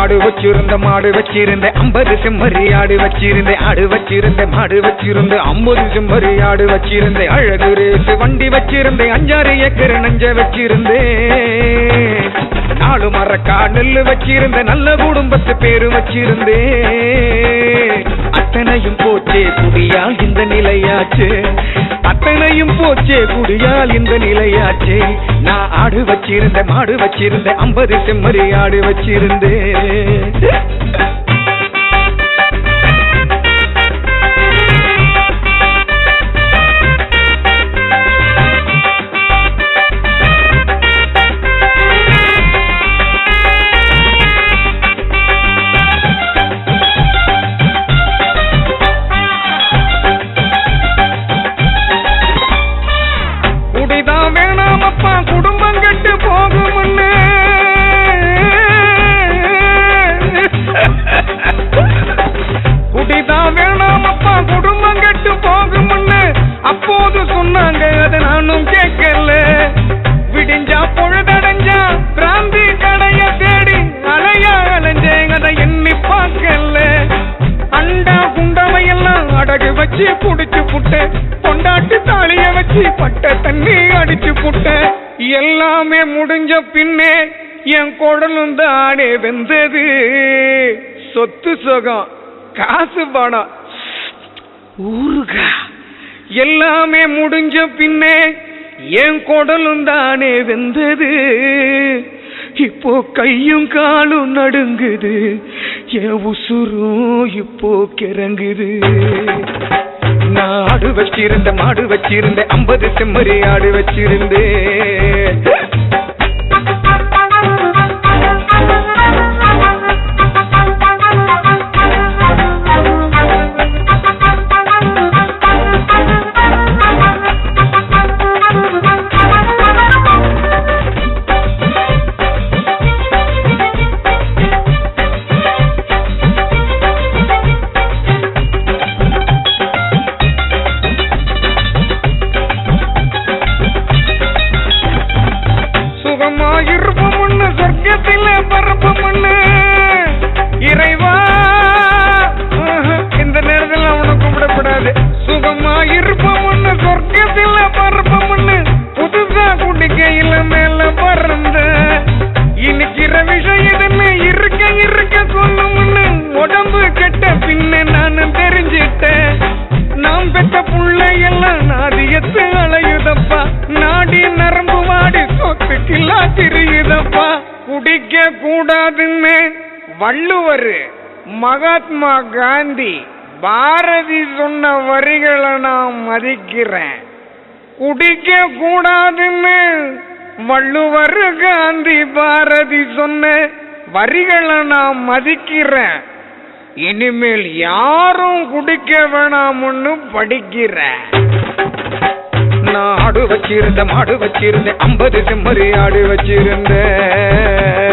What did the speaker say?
ஆடு வச்சிருந்தேன் 50 செம்மறி ஆடு வச்சிருந்தேன் மாடு வச்சிருந்தேன் 50 செம்மறி ஆடு வச்சிருந்தேன் அழகு ரேசு வண்டி வச்சிருந்தேன் 5-6 ஏக்கர் நஞ்ச வச்சிருந்தேன் 4 மரக்கா நெல்லு வச்சிருந்தேன் நல்ல குடும்பத்து பேரு வச்சிருந்தேன் அத்தனையும் போச்சே குடியால் இந்த நிலையாச்சு நான் ஆடு வச்சிருந்தேன் மாடு வச்சிருந்தேன் 50 செம்மறி ஆடு வச்சிருந்தேன் குடும்பம் கெட்டு போகும்னு குடிதான் வேணாமப்பா குடும்பம் கெட்டு போகும்னு அப்போது சொன்னாங்க அதை நானும் கேட்கல விடிஞ்சா பொழுதடைஞ்சா பிராந்தி கடைய தேடி அலைஞ்சேன் அதை எண்ணி பார்க்கல அண்டா குண்டவையெல்லாம் அடகு வச்சு குடிச்சு புட்டேன் கொண்டாட்டு தாலிய வச்சு பட்ட தண்ணி அடிச்சு புட்டேன் எல்லாமே முடிஞ்ச பின்னே என் குடலும் தானே வெந்தது சொத்து சுகம் காசு பணம் ஊருகா எல்லாமே முடிஞ்ச பின்னே என் குடலும் தானே வெந்தது இப்போ கையும் காலும் நடுங்குது என் உசுரும் இப்போ கிறங்குது நான் ஆடு வச்சிருந்தேன் மாடு வச்சிருந்தேன் 50 செம்மறி ஆடு வச்சிருந்தேன் சொர்க்கத்தில பரப்பமண்ணு இறைவா இந்த நேரத்தில் அவனை கூப்பிடப்படாது சுகமா இருப்பமண்ணு சொர்க்கத்தில பரப்பமண்ணு புதுசா குடிக்கையில மேல பறந்த இன்னைக்கிற விஷயமே இருக்க சொல்லும்னு உடம்பு கெட்ட பின்ன நானும் தெரிஞ்சிட்டேன் நாம் பெற்ற புள்ளையெல்லாம் நாதியத்து அலையுதப்பா நாடி நரம்பு வாடி சொத்துக்கில்லா திரியுதப்பா குடிக்க கூடாதுன்னு வள்ளுவர் மகாத்மா காந்தி பாரதி சொன்ன வரிகளை நான் மதிக்கிறேன் குடிக்க கூடாதுன்னு வள்ளுவர் காந்தி பாரதி சொன்ன வரிகளை நான் மதிக்கிறேன் இனிமேல் யாரும் குடிக்க வேணாம்னு படிக்கிறேன் நான் ஆடு வச்சிருந்தேன் மாடு வச்சிருந்தேன் 50 செம்மறி ஆடு வச்சிருந்தேன்